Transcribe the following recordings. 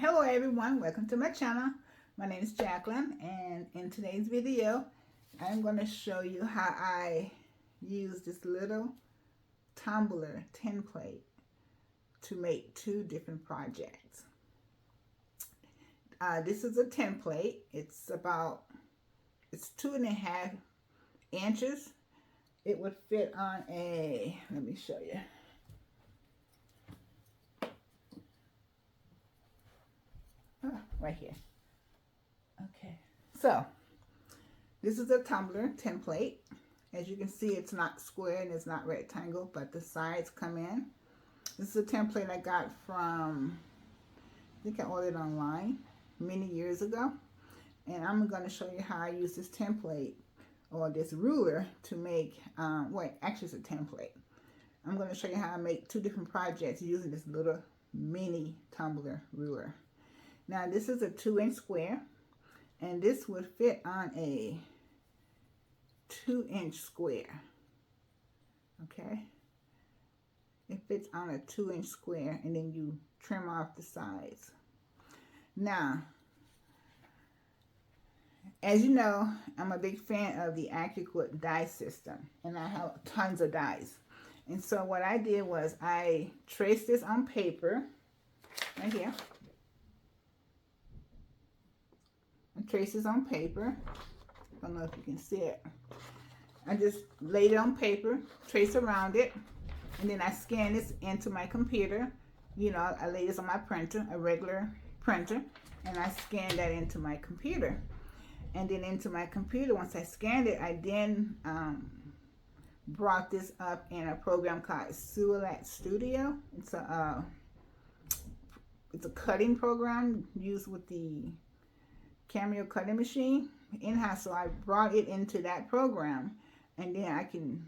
Hello everyone, welcome to my channel. My name is Jacqueline, and in today's video I'm going to show you how I use this little tumbler template to make two different projects. This is a template. It's 2.5 inches. It would fit on a, let me show you. Right here. Okay, so this is a tumbler template. As you can see, it's not square and it's not rectangle, but the sides come in. This is a template I got from, I think I ordered online many years ago, and I'm going to show you how I use this template or this ruler to make, actually it's a template. I'm going to show you how I make two different projects using this little mini tumbler ruler. Now this is a 2-inch square, and this would fit on a 2-inch square. Okay, it fits on a 2-inch square, and then you trim off the sides. Now, as you know, I'm a big fan of the Quilt die system, and I have tons of dies. And so what I did was I traced this on paper right here. Traces on paper. I don't know if you can see it. I just laid it on paper, trace around it, and then I scan this into my computer. You know, I lay this on my printer, a regular printer, and I scan that into my computer. And then into my computer, once I scanned it, I then brought this up in a program called Quilt Studio. It's a cutting program used with the cameo cutting machine in-house, so I brought it into that program, and then I can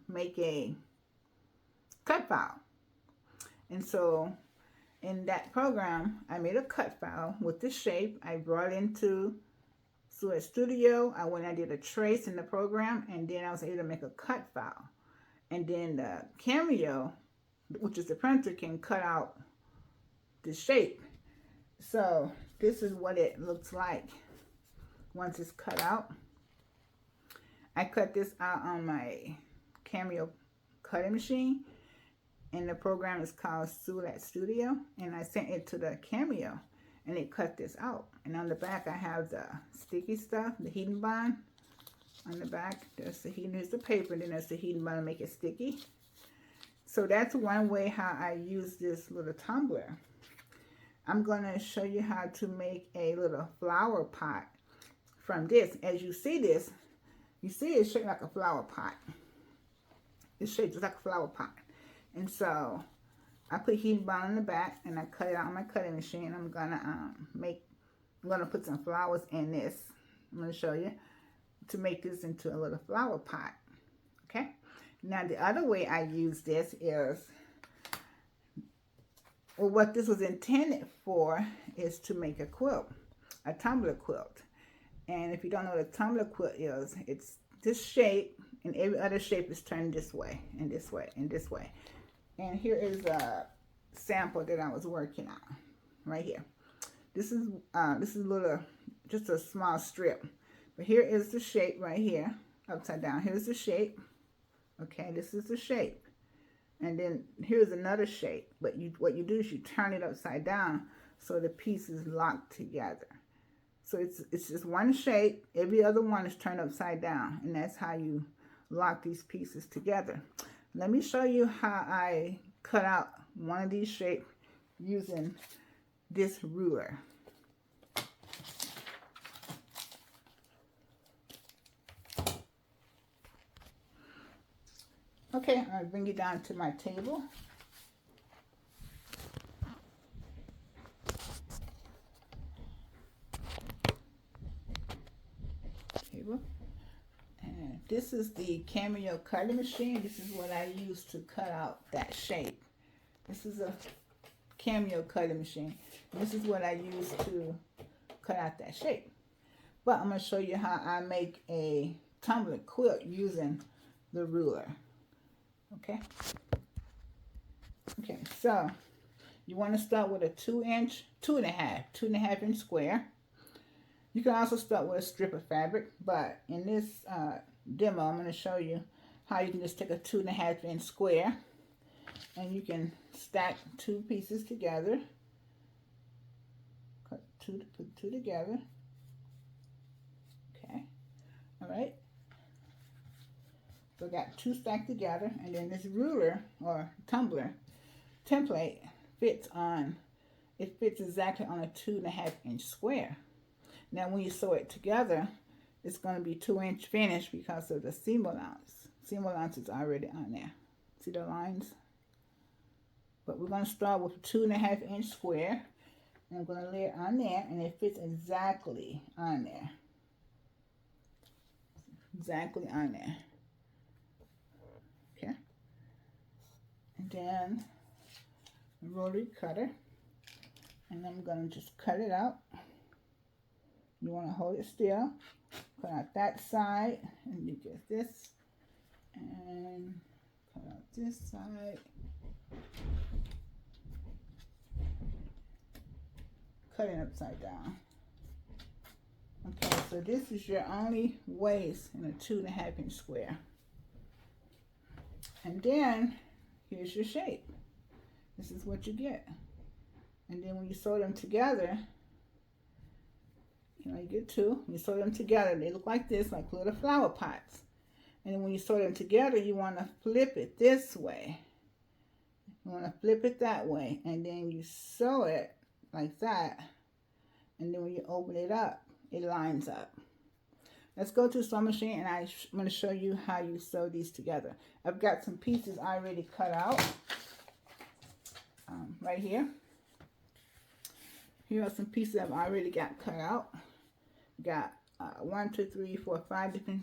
make a cut file. And so in that program I made a cut file with the shape. I brought it into Quilt Studio. I went and I did a trace in the program, and then I was able to make a cut file, and then the cameo, which is the printer, can cut out the shape. So this is what it looks like once it's cut out. I cut this out on my cameo cutting machine, and the program is called Quilt Studio, and I sent it to the cameo, and it cut this out. And on the back I have the sticky stuff, the heating bond. On the back there's the heating, here's the paper, and then there's the heating bond to make it sticky. So that's one way how I use this little tumbler. I'm going to show you how to make a little flower pot from this. As you see this, you see it's shaped like a flower pot. It's shaped just like a flower pot. And so I put heating bond on the back, and I cut it out on my cutting machine. I'm gonna put some flowers in this. I'm gonna show you to make this into a little flower pot. Okay. Now the other way I use this is, well, what this was intended for is to make a quilt, a tumbler quilt. And if you don't know what a tumbler quilt is, it's this shape, and every other shape is turned this way and this way and this way. And here is a sample that I was working on right here. This is little, just a small strip. But here is the shape right here, upside down. Here's the shape. Okay, this is the shape. And then here's another shape, but what you do is you turn it upside down so the piece is locked together. So it's just one shape, every other one is turned upside down, and that's how you lock these pieces together. Let me show you how I cut out one of these shapes using this ruler. Okay, I'll bring you down to my table. And this is the cameo cutting machine. This is what I use to cut out that shape. This is a cameo cutting machine. This is what I use to cut out that shape. But I'm going to show you how I make a tumbler quilt using the ruler. Okay. Okay, so You want to start with a 2-inch, 2.5 inch square. You can also start with a strip of fabric, but in this demo, I'm going to show you how you can just take a 2.5 inch square and you can stack 2 pieces together. Put two together. Okay. All right. So I got 2 stacked together, and then this ruler or tumbler template fits exactly on a 2.5 inch square. Now when you sew it together, it's going to be 2-inch finish because of the seam allowance. Seam allowance is already on there. See the lines? But we're going to start with a 2.5 inch square. And I'm going to lay it on there, and it fits exactly on there. Exactly on there. Okay. And then a rotary cutter. And I'm going to just cut it out. You want to hold it still. Cut out that side, and you get this. And cut out this side. Cut it upside down. Okay, so this is your only waist in a 2.5 inch square. And then here's your shape. This is what you get. And then when you sew them together, you know, you get 2. You sew them together, they look like this, like little flower pots. And then when you sew them together, you want to flip it this way. You want to flip it that way, and then you sew it like that, and then when you open it up, it lines up. Let's go to the sewing machine, and I'm going to show you how you sew these together. I've got some pieces already cut out right here. Here are some pieces I've already got cut out. Got 1, 2, 3, 4, 5 different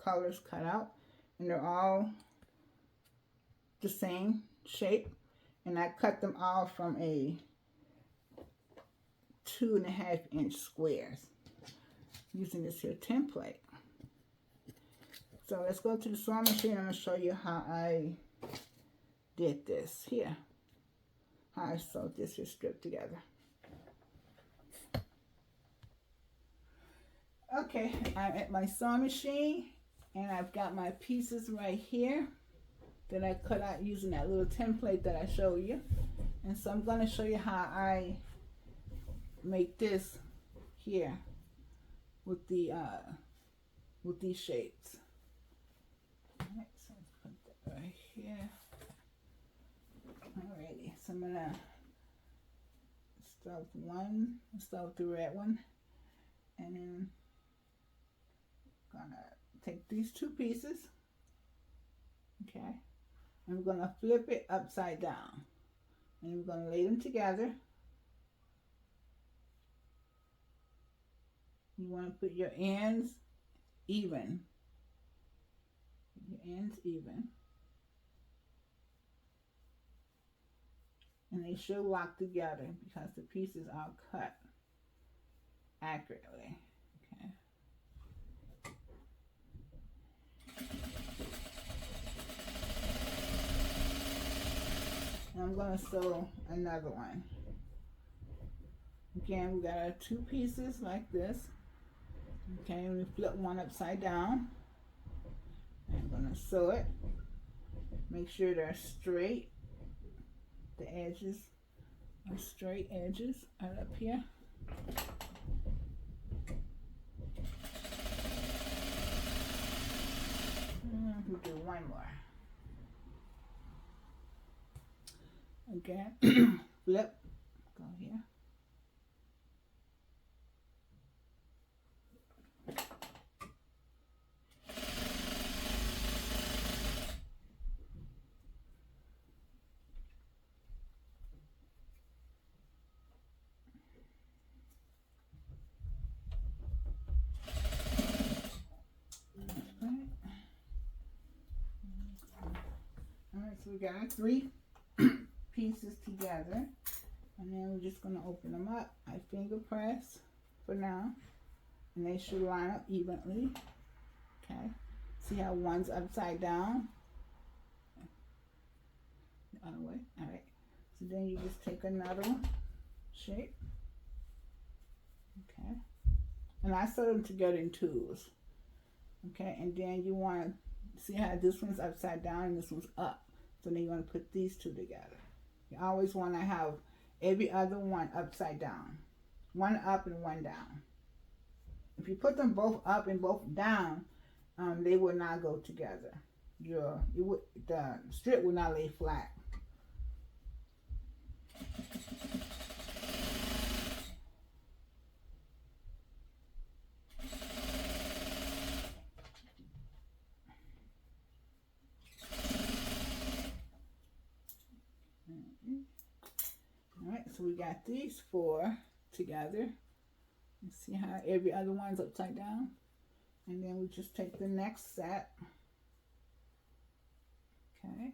colors cut out, and they're all the same shape, and I cut them all from a 2.5 inch squares using this here template. So let's go to the sewing machine. I'm going to show you how I did this here, how I sewed this here strip together. Okay, I'm at my sewing machine, and I've got my pieces right here that I cut out using that little template that I showed you. And so I'm going to show you how I make this here with the with these shapes. Alright, so let's put that right here. Alrighty, so I'm gonna start with one. Start with the red one, and then I'm gonna take these 2 pieces. Okay, I'm gonna flip it upside down, and I'm gonna lay them together. You want to put your ends even. Your ends even. And they should lock together because the pieces are cut accurately. Okay. And I'm going to sew another one. Again, we got our 2 pieces like this. Okay, we flip one upside down. I'm going to sew it. Make sure they're straight. The edges are straight edges right up here. We'll do one more. Again, flip, go here. So we got our 3 pieces together, and then we're just going to open them up. I finger press for now, and they should line up evenly. Okay, see how one's upside down? The other way. All right, So then you just take another shape. Okay. And I sew them together in twos. Okay, and then you want to see how this one's upside down and this one's up. So then you want to put these two together. You always want to have every other one upside down. One up and one down. If you put them both up and both down, they will not go together. The strip will not lay flat. Alright, so we got these four together. You see how every other one's upside down? And then we just take the next set. Okay.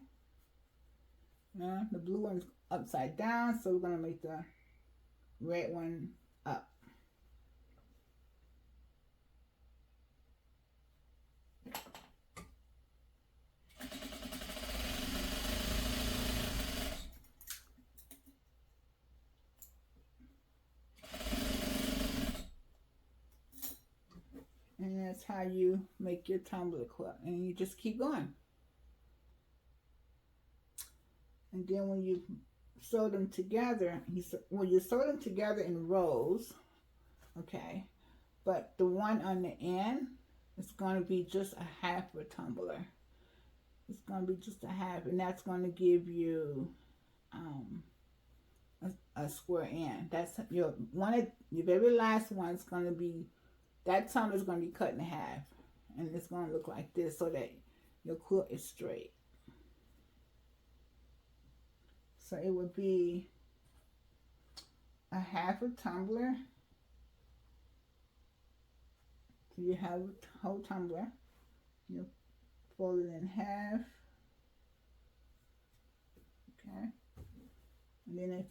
Now the blue one's upside down, so we're going to make the red one up. And that's how you make your tumbler quilt. And you just keep going. And then when you sew them together, you sew them together in rows, okay, but the one on the end is going to be just a half a tumbler. It's going to be just a half, and that's going to give you a square end. That's your very last one's going to be, that tumbler is going to be cut in half, and it's going to look like this so that your quilt is straight. So it would be a half a tumbler. So you have a whole tumbler. You fold it in half. Okay. And then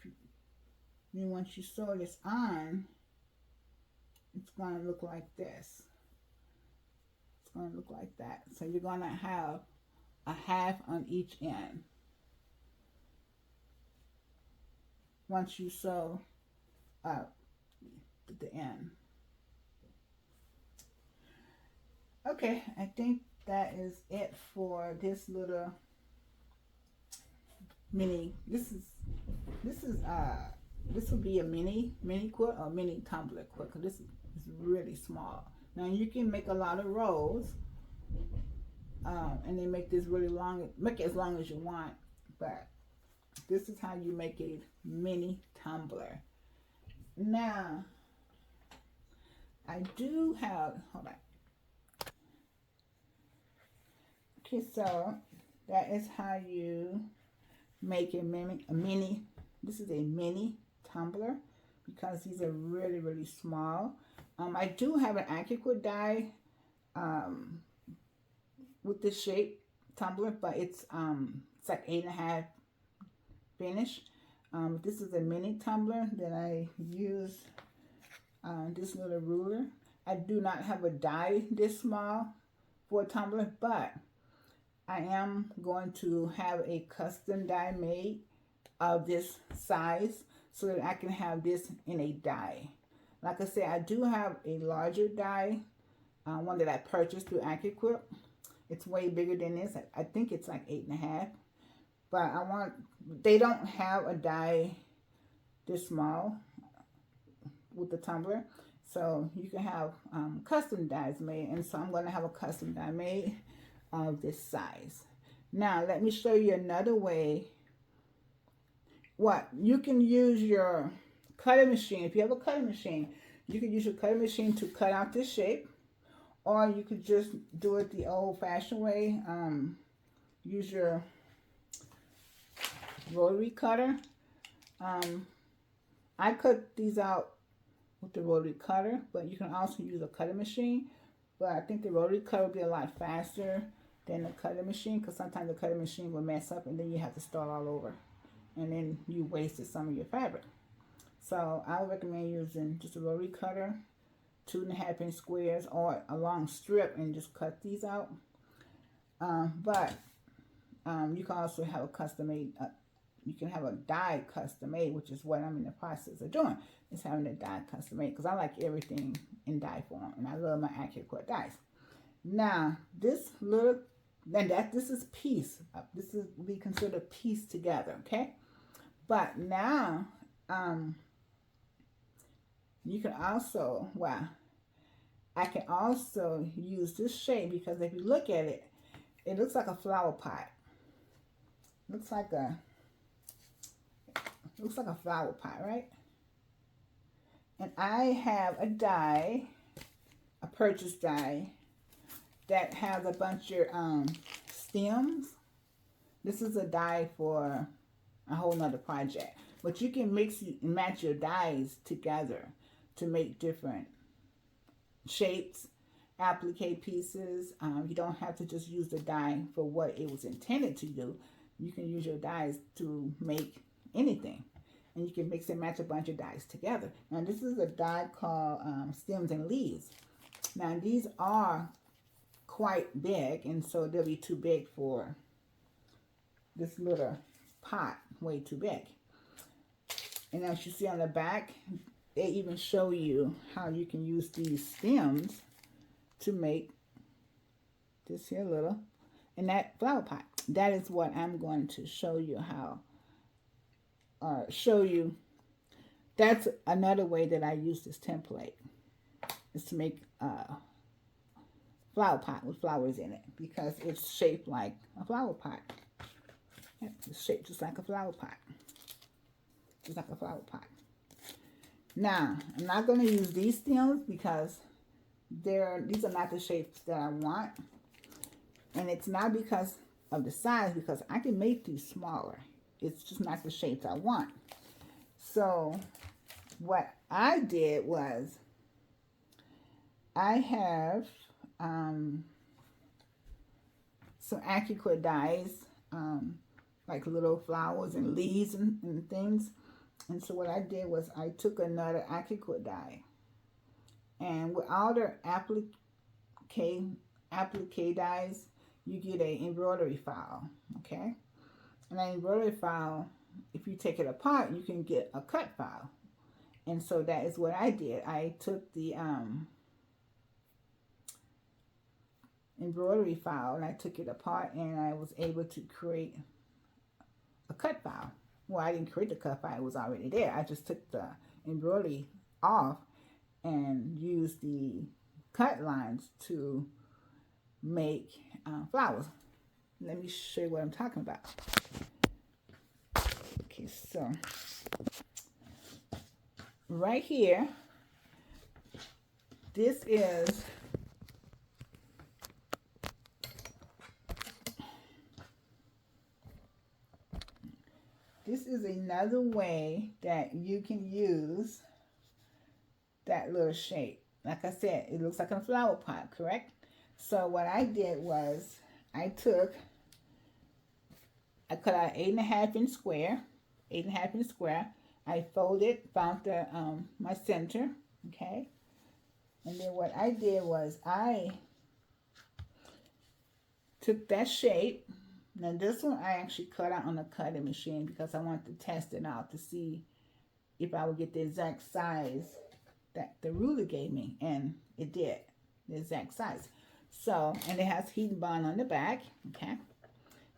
once you sew this on, it's going to look like this. It's going to look like that. So you're going to have a half on each end. Once you sew up to the end. Okay, I think that is it for this little mini. This will be a mini quilt or mini tumbler quilt, because this is really small. Now you can make a lot of rows, and then make this really long. Make it as long as you want, but this is how you make a mini tumbler. Now, I do have, hold on. Okay, so that is how you make a mini, this is a mini tumbler, because these are really, really small. I do have an Quilt die with this shape tumbler, but it's like 8.5 finish. This is a mini tumbler that I use this little ruler. I do not have a die this small for a tumbler, but I am going to have a custom die made of this size so that I can have this in a die. Like I said, I do have a larger die, one that I purchased through Quilt. It's way bigger than this. I think it's like 8.5. But they don't have a die this small with the tumbler. So you can have custom dies made. And so I'm going to have a custom die made of this size. Now, let me show you another way. You can use your cutting machine. If you have a cutting machine, you can use your cutting machine to cut out this shape. Or you could just do it the old-fashioned way. Use your rotary cutter. I cut these out with the rotary cutter, but you can also use a cutting machine. But I think the rotary cutter will be a lot faster than the cutting machine, because sometimes the cutting machine will mess up and then you have to start all over, and then you wasted some of your fabric. So I would recommend using just a rotary cutter, 2.5-inch squares, or a long strip, and just cut these out. But you can also have a custom made you can have a die custom made, which is what I'm in the process of doing, is having a die custom made, because I like everything in die form, and I love my Quilt dies. Now, this little, this is piece. This is we consider piece together, okay? But now, you can also, well, I can also use this shape, because if you look at it, it looks like a flower pot. Looks like a flower pot, right? And I have a die, a purchase die, that has a bunch of stems. This is a die for a whole nother project. But you can mix and match your dies together to make different shapes, applique pieces. You don't have to just use the die for what it was intended to do. You can use your dies to make anything. And you can mix and match a bunch of dies together. Now this is a die called Stems and Leaves. Now these are quite big, and so they'll be too big for this little pot, way too big. And as you see on the back, they even show you how you can use these stems to make this here little, and that flower pot. That is what I'm going to show you how, that's another way that I use this template, is to make a flower pot with flowers in it, because it's shaped like a flower pot. It's shaped just like a flower pot. Just like a flower pot. Now, I'm not going to use these stems because these are not the shapes that I want. And it's not because of the size, because I can make these smaller. It's just not the shapes I want. So, what I did was, I have some Quilt dies, like little flowers and leaves and things. And so what I did was I took another Quilt die, and with all the applique dies, you get an embroidery file, okay? And an embroidery file, if you take it apart, you can get a cut file. And so that is what I did. I took the embroidery file, and I took it apart, and I was able to create a cut file. Well, I didn't create the cut file, it was already there. I just took the embroidery off and used the cut lines to make flowers. Let me show you what I'm talking about. Okay, so right here, this is another way that you can use that little shape. Like I said, it looks like a flower pot, correct? So what I did was I cut out 8.5 inch square, 8.5 inch square. I folded, found the my center, okay? And then what I did was I took that shape. Now this one I actually cut out on the cutting machine because I wanted to test it out to see if I would get the exact size that the ruler gave me, and it did, the exact size. So, and it has heat and bond on the back, okay?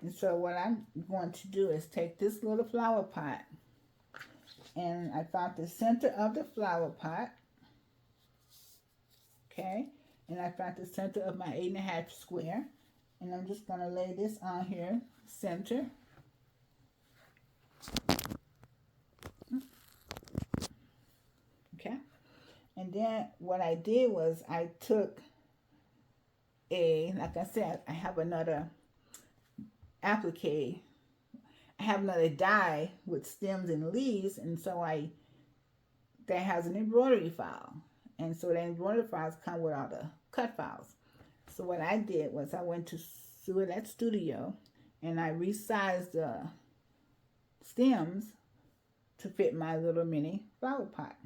And so what I'm going to do is take this little flower pot, and I found the center of the flower pot, okay? And I found the center of my 8.5 square, and I'm just going to lay this on here, center. Okay? And then what I did was I took like I said, I have another applique. I have another die with stems and leaves, and so that has an embroidery file. And so the embroidery files come with all the cut files. So what I did was I went to that studio and I resized the stems to fit my little mini flower pot.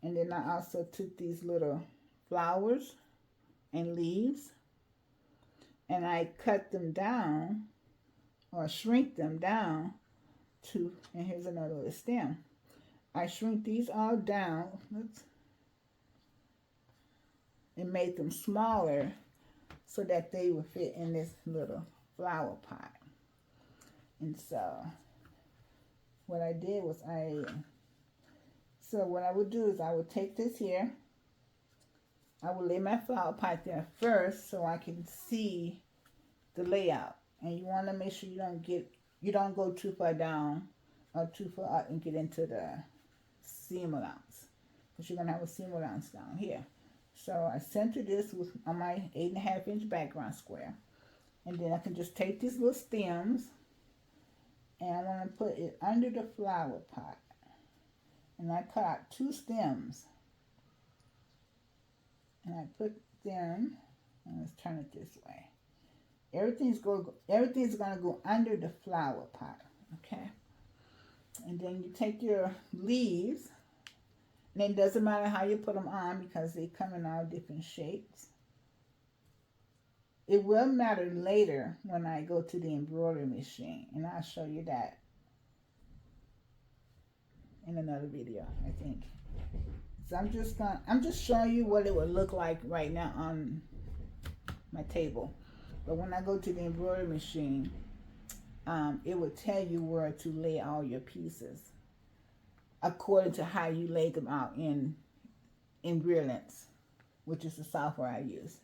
And then I also took these little flowers and leaves and I cut them down or shrink them down two, and here's another little stem. I shrink these all down. Oops. And made them smaller so that they would fit in this little flower pot. And so what I did was what I would do is I would take this here. I would lay my flower pot there first so I can see the layout. And you want to make sure you don't go too far down or too far up and get into the seam allowance, because you're going to have a seam allowance down here. So I center this on my 8.5-inch background square. And then I can just take these little stems and I want to put it under the flower pot. And I cut out 2 stems. And I put them, and let's turn it this way. Everything's going to go under the flower pot, okay? And then you take your leaves, and it doesn't matter how you put them on because they come in all different shapes. It will matter later when I go to the embroidery machine, and I'll show you that in another video, I think. So I'm just showing you what it would look like right now on my table. But when I go to the embroidery machine, it will tell you where to lay all your pieces according to how you lay them out in Brilliance, which is the software I use.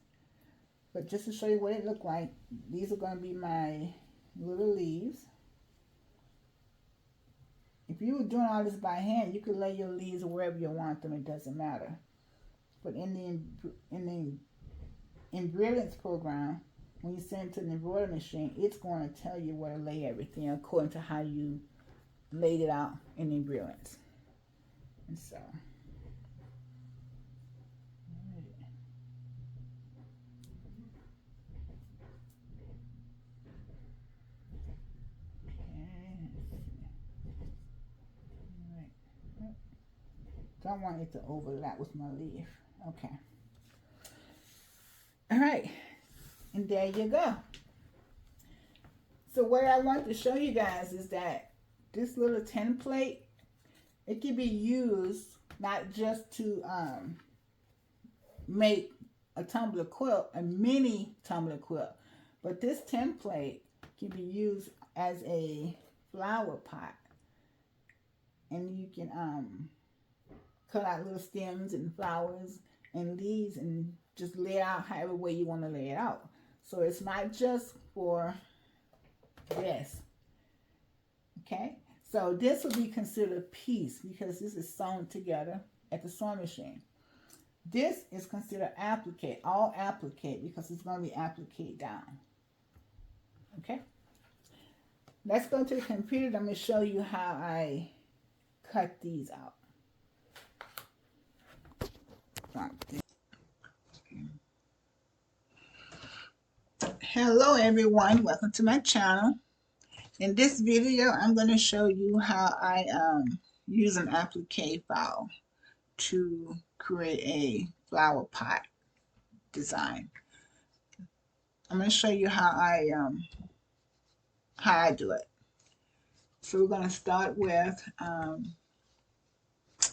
But just to show you what it looked like, these are going to be my little leaves. If you were doing all this by hand, you could lay your leaves wherever you want them. It doesn't matter. But in the Brilliance program, when you send it to the embroidery machine, it's going to tell you where to lay everything according to how you laid it out in the Brilliance. And so, don't want it to overlap with my leaf. Okay. All right. And there you go. So what I want to show you guys is that this little template, it can be used not just to make a tumbler quilt, a mini tumbler quilt, but this template can be used as a flower pot. And you can cut out little stems and flowers and leaves and just lay it out however way you want to lay it out. So it's not just for this. Okay? So this would be considered a piece because this is sewn together at the sewing machine. This is considered applique, all applique, because it's going to be applique down. Okay? Let's go to the computer. I'm going to show you how I cut these out. Hello everyone, welcome to my channel. In this video I'm going to show you how I use an applique file to create a flower pot design. I'm going to show you how I do it. So we're going to start with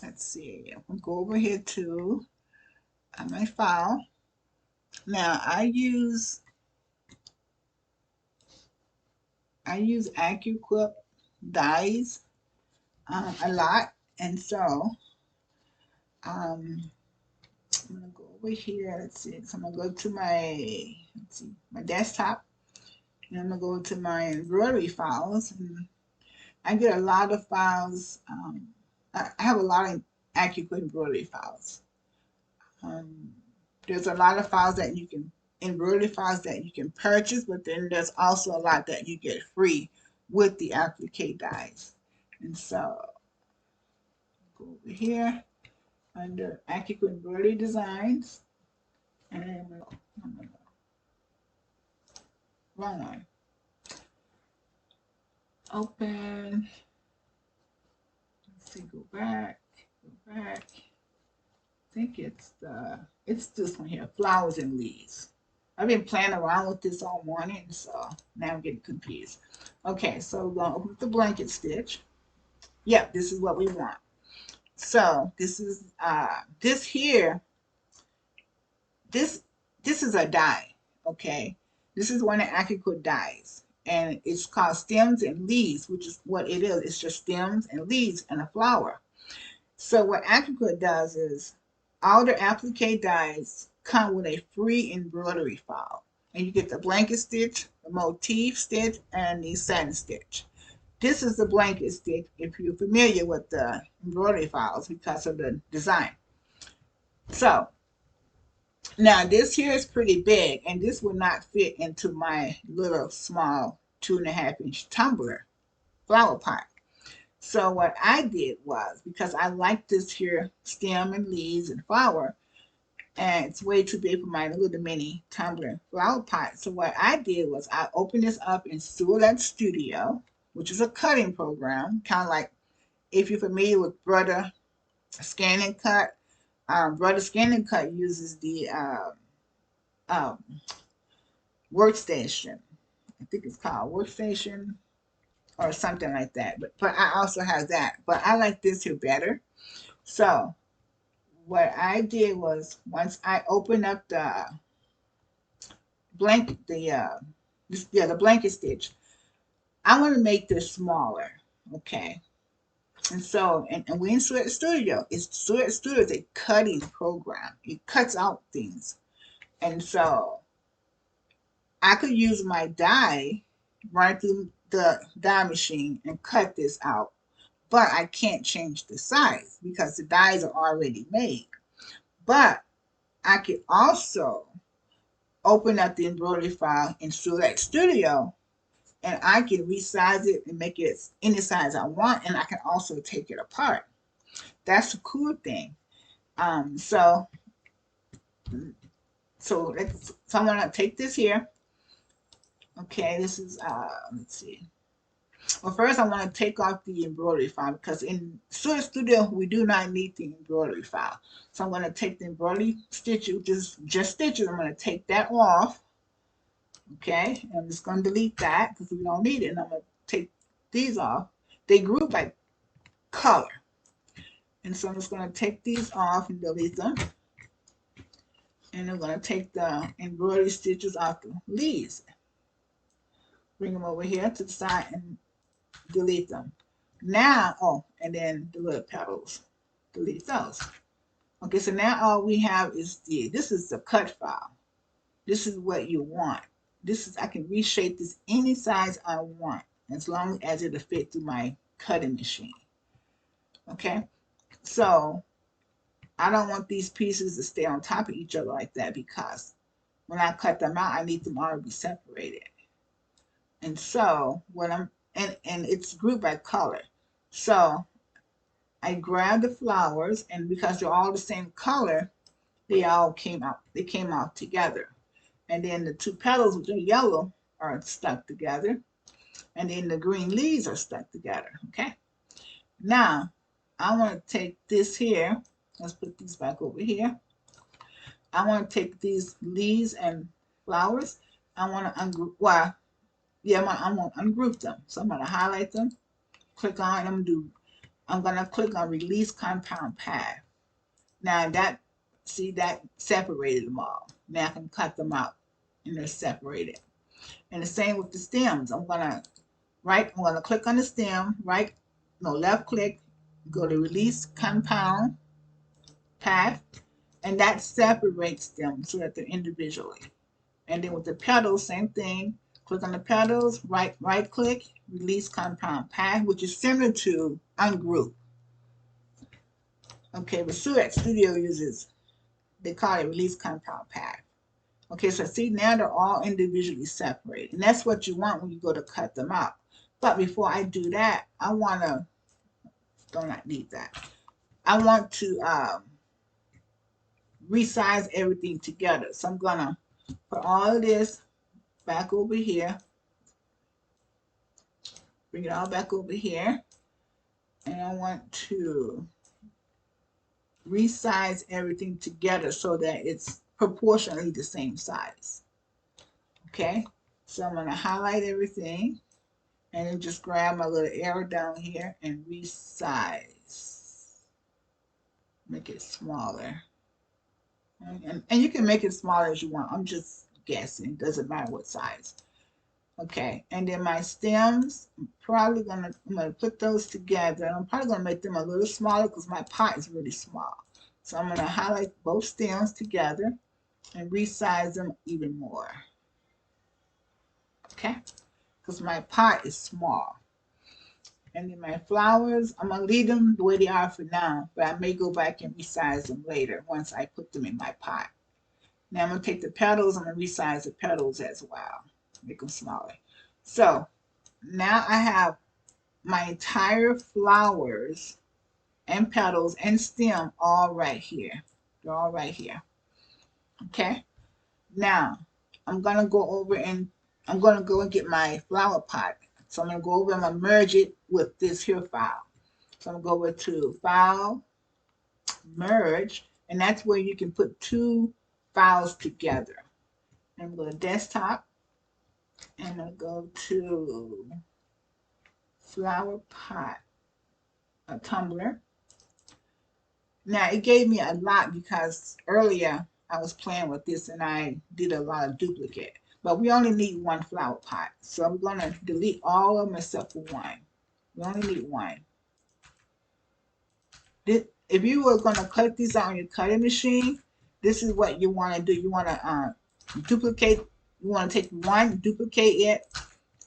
let's see, I'll go over here to my file. Now I use Quilt dies a lot, and so I'm gonna go over here. Let's see. So I'm gonna go to my desktop, and I'm gonna go to my embroidery files. And I get a lot of files. I have a lot of Quilt embroidery files. There's a lot of files that you can embroidery files that you can purchase, but then there's also a lot that you get free with the applique dies. And so go over here under Quilt embroidery designs, and wrong one. Open. Let's see. Go back. I think it's this one here, flowers and leaves. I've been playing around with this all morning, so now I'm getting confused. Okay, so we're gonna open the blanket stitch. Yep, this is what we want. So this is this here, this this is a die, okay? This is one of Akiko dies, and it's called stems and leaves, which is what it is. It's just stems and leaves and a flower. So what Acrylic does is all the applique dies come with a free embroidery file. And you get the blanket stitch, the motif stitch, and the satin stitch. This is the blanket stitch if you're familiar with the embroidery files because of the design. So now this here is pretty big, and this will not fit into my little small 2.5-inch tumbler flower pot. So what I did was, because I like this here stem and leaves and flower, and it's way too big for my little mini tumbler flower pot. So what I did was I opened this up in Quilt Studio, which is a cutting program, kind of like if you're familiar with Brother Scan and Cut. Brother Scan and Cut uses the um, workstation. I think it's called workstation or something like that. But I also have that. But I like this here better. So what I did was once I opened up the blanket, the blanket stitch, I want to make this smaller, okay? And so, and we in Sweat Studio. Sweat Studio is a cutting program. It cuts out things, and so I could use my die right through the die machine and cut this out, but I can't change the size because the dies are already made. But I could also open up the embroidery file in Select Studio, and I can resize it and make it any size I want, and I can also take it apart. That's the cool thing. Um, so so I'm gonna take this here. Okay, this is let's see. Well, first I want to take off the embroidery file because in Select Studio we do not need the embroidery file. So I'm going to take the embroidery stitch, which is just stitches. I'm going to take that off. Okay, I'm just going to delete that because we don't need it. And I'm going to take these off. They group by color. And so I'm just going to take these off and delete them. And I'm going to take the embroidery stitches off the leaves. Bring them over here to the side and delete them. Now, oh, and then the little petals. Delete those. Okay, so now all we have is this is the cut file. This is what you want. This is, I can reshape this any size I want as long as it'll fit through my cutting machine. Okay, so I don't want these pieces to stay on top of each other like that because when I cut them out, I need them all to be separated. And so what and it's grouped by color. So I grabbed the flowers, and because they're all the same color, they all came out. They came out together. And then the two petals, which are yellow, are stuck together. And then the green leaves are stuck together. Okay. Now, I want to take this here. Let's put these back over here. I want to take these leaves and flowers. I want to ungroup. Well, yeah, I'm going to ungroup them. So I'm going to highlight them. Click on. I'm going to click on Release Compound Path. Now that, see, that separated them all. Now I can cut them out and they're separated. And the same with the stems. I'm gonna click on the stem, left click, go to Release Compound Path, and that separates them so that they're individually. And then with the petals, same thing. Click on the petals, right click, Release Compound Path, which is similar to Ungroup. Okay, but Select Studio uses, they call it Release Compound Path. Okay, so see, now they're all individually separated. And that's what you want when you go to cut them out. But before I do that, I want to, don't not need that. I want to resize everything together. So I'm going to put all of this back over here. Bring it all back over here. And I want to resize everything together so that it's proportionally the same size. Okay, so I'm going to highlight everything. And then just grab my little arrow down here and resize. Make it smaller. And you can make it smaller as you want. I'm just guessing. Doesn't matter what size. Okay, and then my stems, I'm gonna put those together. I'm probably gonna make them a little smaller because my pot is really small. So I'm gonna highlight both stems together and resize them even more. Okay, because my pot is small. And then my flowers, I'm gonna leave them the way they are for now, but I may go back and resize them later once I put them in my pot. Now I'm gonna take the petals, I'm gonna resize the petals as well, make them smaller. So now I have my entire flowers and petals and stem all right here. They're all right here. Okay. Now I'm gonna go over and I'm gonna go and get my flower pot. So I'm gonna go over and I'm gonna merge it with this here file. So I'm gonna go over to File, Merge, and that's where you can put two files together. And I'm going to Desktop, and I'll go to Flower Pot, a Tumbler. Now it gave me a lot because earlier I was playing with this and I did a lot of duplicate. But we only need one flower pot. So I'm going to delete all of them except for one. We only need one. If you were going to cut these out on your cutting machine, this is what you want to do. You want to duplicate. You want to take one, duplicate it,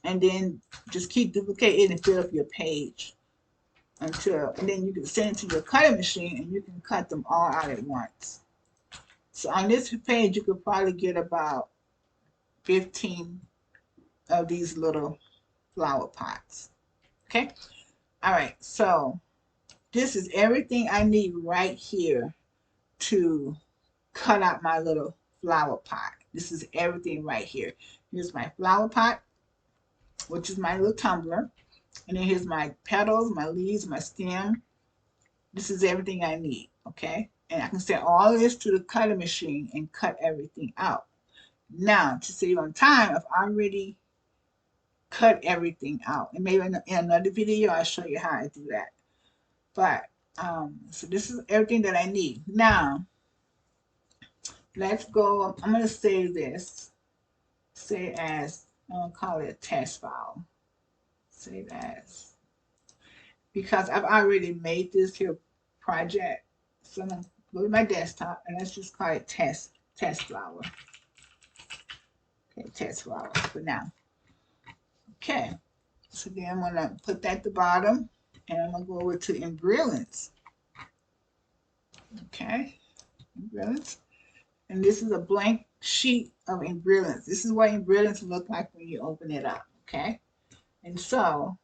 and then just keep duplicating and fill up your page and then you can send it to your cutting machine and you can cut them all out at once. So on this page, you could probably get about 15 of these little flower pots. Okay. All right. So this is everything I need right here to cut out my little flower pot. This is everything right here. Here's my flower pot, which is my little tumbler. And then here's my petals, my leaves, my stem. This is everything I need, okay? And I can send all of this to the cutting machine and cut everything out. Now, to save on time, I've already cut everything out. And maybe in another video, I'll show you how I do that. But, so this is everything that I need. Now, let's go. I'm going to save this. Save as, I'm going to call it a test file. Save as. Because I've already made this here project. So I'm going to go to my desktop and let's just call it test flower. Okay, test flower for now. Okay, so then I'm going to put that at the bottom and I'm going to go over to Embrilliance. Okay, Embrilliance. And this is a blank sheet of Embrilliance. This is what Embrilliance look like when you open it up. Okay, and so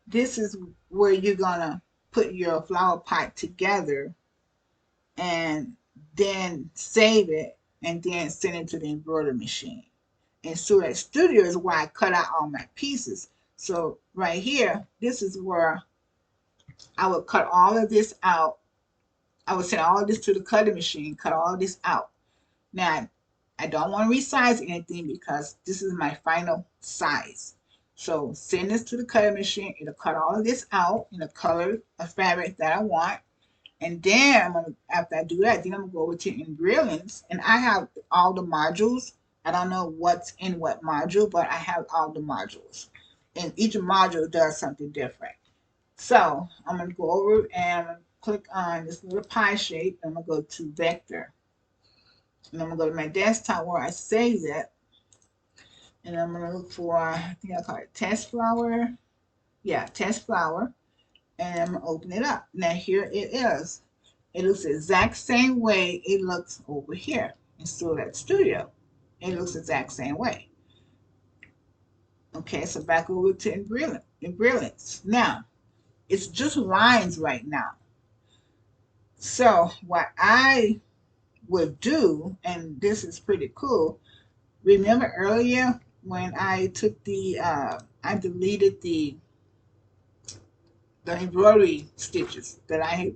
this is where you're going to put your flower pot together and then save it and then send it to the embroidery machine. And so that studio is where I cut out all my pieces. So right here, this is where I would cut all of this out. I would send all of this to the cutting machine, cut all of this out. Now, I don't want to resize anything because this is my final size. So send this to the cutting machine. It'll cut all of this out in the color of fabric that I want. And then after I do that, then I'm going to go over to Embrilliance. And I have all the modules. I don't know what's in what module, but I have all the modules. And each module does something different. So I'm going to go over and click on this little pie shape. I'm going to go to Vector. And I'm going to go to my desktop where I saved it. And I'm going to look for, I think I call it Test Flower. Yeah, Test Flower. And I'm going to open it up. Now here it is. It looks the exact same way it looks over here in Studio Studio. It looks the exact same way. Okay, so back over to Embrilliance. Now, it's just lines right now. So what I would do, and this is pretty cool, remember earlier when I took I deleted the embroidery stitches that I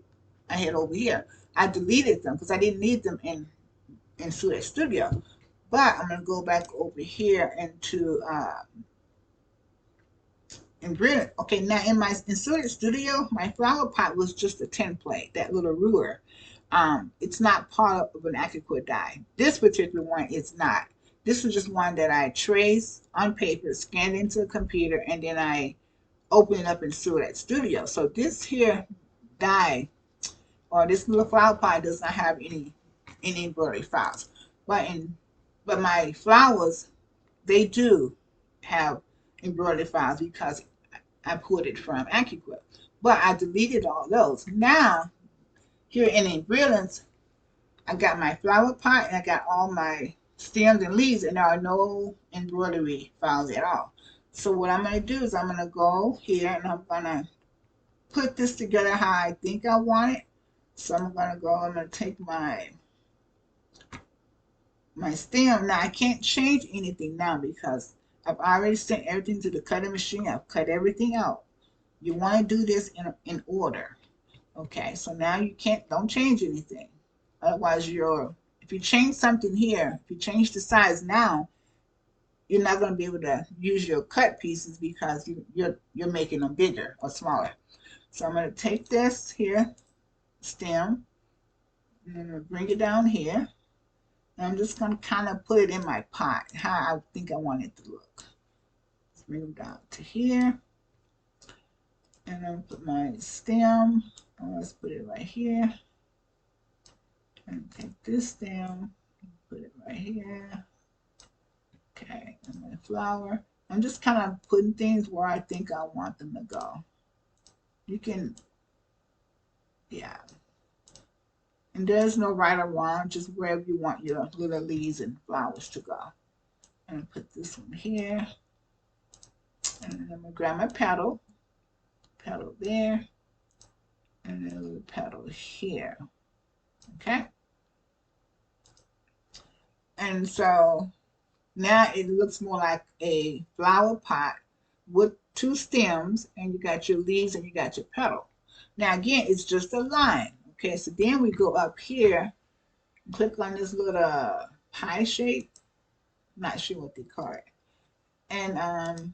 had over here. I deleted them because I didn't need them in Studio. But I'm going to go back over here into brilliant. Okay, now in my Inserted Studio, my flower pot was just a template, that little ruler. It's not part of an Quilt die. This particular one is not. This was just one that I traced on paper, scanned into a computer, and then I opened it up in Inserted Studio. So this here die, or this little flower pot, does not have any embroidery files. But my flowers, they do have embroidery files because I pulled it from AccuQuilt. But I deleted all those. Now, here in Ingredients, I got my flower pot and I got all my stems and leaves, and there are no embroidery files at all. So what I'm going to do is I'm going to go here and I'm going to put this together how I think I want it. So I'm going to go, I'm going to take my stem. Now I can't change anything now because I've already sent everything to the cutting machine. I've cut everything out. You want to do this in order. Okay, so now you don't change anything. Otherwise, if you change something here, if you change the size now, you're not going to be able to use your cut pieces because you're making them bigger or smaller. So I'm going to take this here, stem, and I'm going to bring it down here. And I'm just going to kind of put it in my pot, how I think I want it to look. Let's bring it down to here. And I'm going to put my stem. Let's put it right here. And take this stem, put it right here. Okay, and my flower. I'm just kind of putting things where I think I want them to go. You can, yeah. And there's no right or wrong, just wherever you want your little leaves and flowers to go. And put this one here. And then I'm going to grab my petal there, and then a little petal here. Okay? And so now it looks more like a flower pot with two stems, and you got your leaves and you got your petal. Now again, it's just a line. Okay, so then we go up here, click on this little pie shape. I'm not sure what they call it. And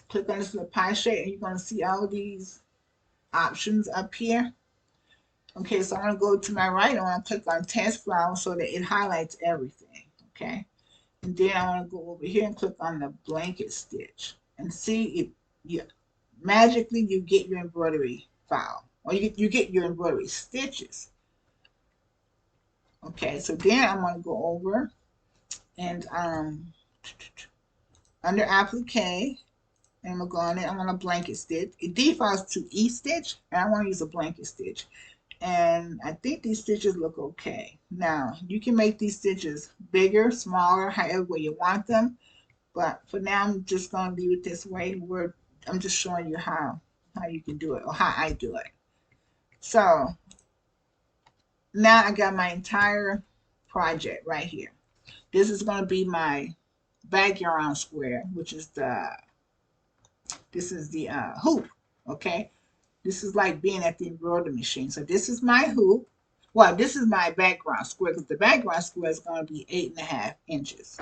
click on this little pie shape, and you're going to see all these options up here. Okay, so I'm going to go to my right. I want to click on Test Flower so that it highlights everything. Okay, and then I want to go over here and click on the blanket stitch and see if magically you get your embroidery file, or you get your embroidery stitches. Okay, so then I'm going to go over and under applique, and I'm going to go on it. I'm going to blanket stitch. It defaults to E stitch, and I want to use a blanket stitch. And I think these stitches look okay. Now, you can make these stitches bigger, smaller, however way you want them. But for now, I'm just going to leave it this way. I'm just showing you how you can do it, or how I do it. So, now I got my entire project right here. This is going to be my background square, which is this is the hoop, okay? This is like being at the embroidery machine. So this is my hoop. Well, this is my background square, because the background square is going to be 8.5 inches.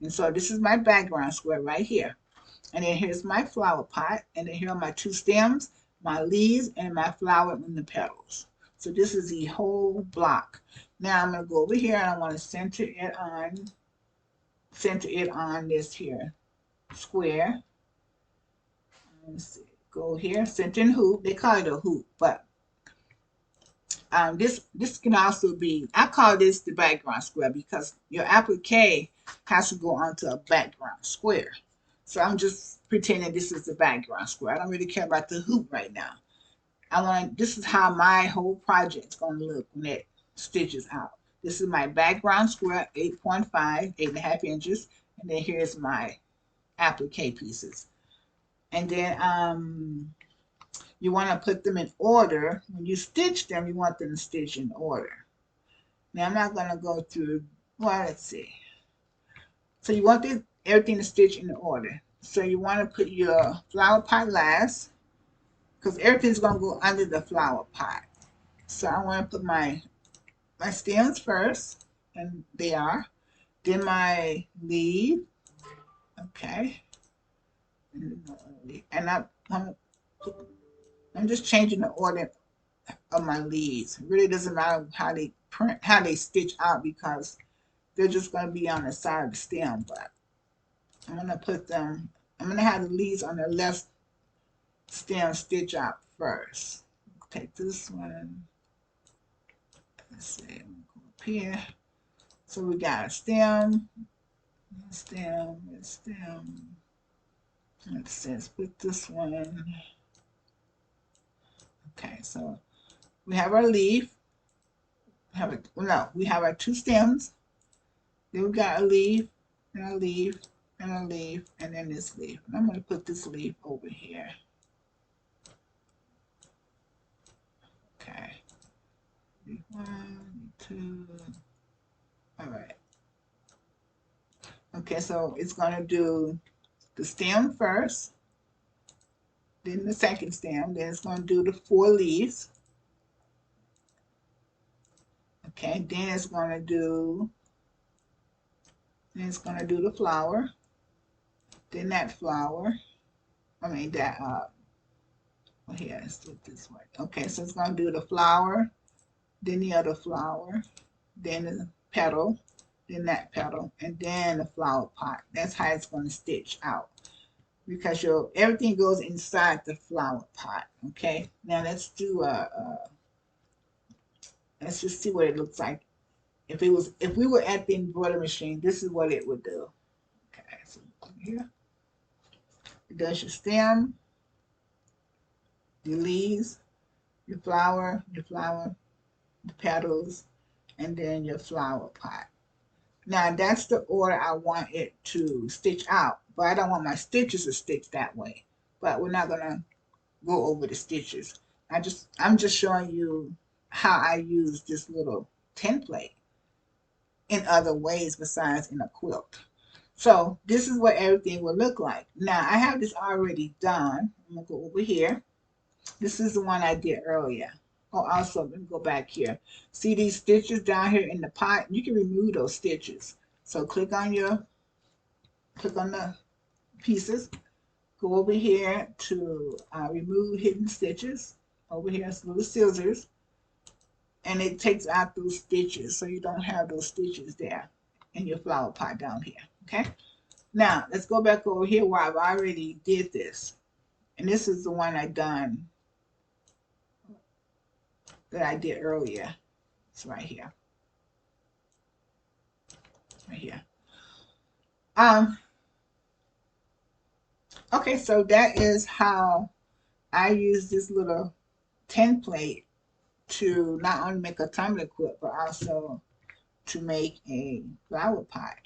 And so this is my background square right here. And then here's my flower pot. And then here are my two stems, my leaves, and my flower and the petals. So this is the whole block. Now I'm going to go over here and I want to center it on this here square. Let's see. Go here, center and hoop. They call it a hoop, but this can also be, I call this the background square because your applique has to go onto a background square. So I'm just pretending this is the background square. I don't really care about the hoop right now. This is how my whole project is going to look when it stitches out. This is my background square, 8.5, 8.5 inches. And then here's my applique pieces. And then you want to put them in order. When you stitch them, you want them to stitch in order. Now I'm not going to go through, well, let's see. So you want everything to stitch in order. So you want to put your flower pot last, because everything's going to go under the flower pot. So I want to put my stems first, and they are. Then my leaf, okay. And I'm just changing the order of my leaves. It really doesn't matter how they print, how they stitch out, because they're just going to be on the side of the stem. But I'm going to put them, I'm going to have the leaves on the left stem stitch out first. Take this one. Let's see, I'm going to go up here. So we got a stem, stem, stem. Let's put this one. Okay, so we have our leaf. We have our two stems. Then we got a leaf, and a leaf, and a leaf, and then this leaf. And I'm going to put this leaf over here. Okay. One, two. All right. Okay, so it's going to do the stem first, then the second stem, then it's going to do the 4 leaves. Okay, then it's going to do the flower, then that flower. I mean that well, here, let's do it this way. Okay, so it's going to do the flower, then the other flower, then the petal, then that petal, and then the flower pot. That's how it's going to stitch out, because everything goes inside the flower pot. Okay, now let's do let's just see what it looks like. If we were at the embroidery machine, this is what it would do. Okay, so here it does your stem, your leaves, your flower, the petals, and then your flower pot. Now that's the order I want it to stitch out, but I don't want my stitches to stitch that way. But we're not gonna go over the stitches. I'm just showing you how I use this little template in other ways besides in a quilt. So this is what everything will look like. Now I have this already done. I'm gonna go over here. This is the one I did earlier. Oh, also, let me go back here. See these stitches down here in the pot? You can remove those stitches. So click on the pieces. Go over here to remove hidden stitches. Over here, it's little scissors. And it takes out those stitches, so you don't have those stitches there in your flower pot down here. Okay? Now, let's go back over here where I've already did this. And this is the one I done that I did earlier. It's right here. Right here. Okay, so that is how I use this little template to not only make a tumbler quilt, but also to make a flower pot.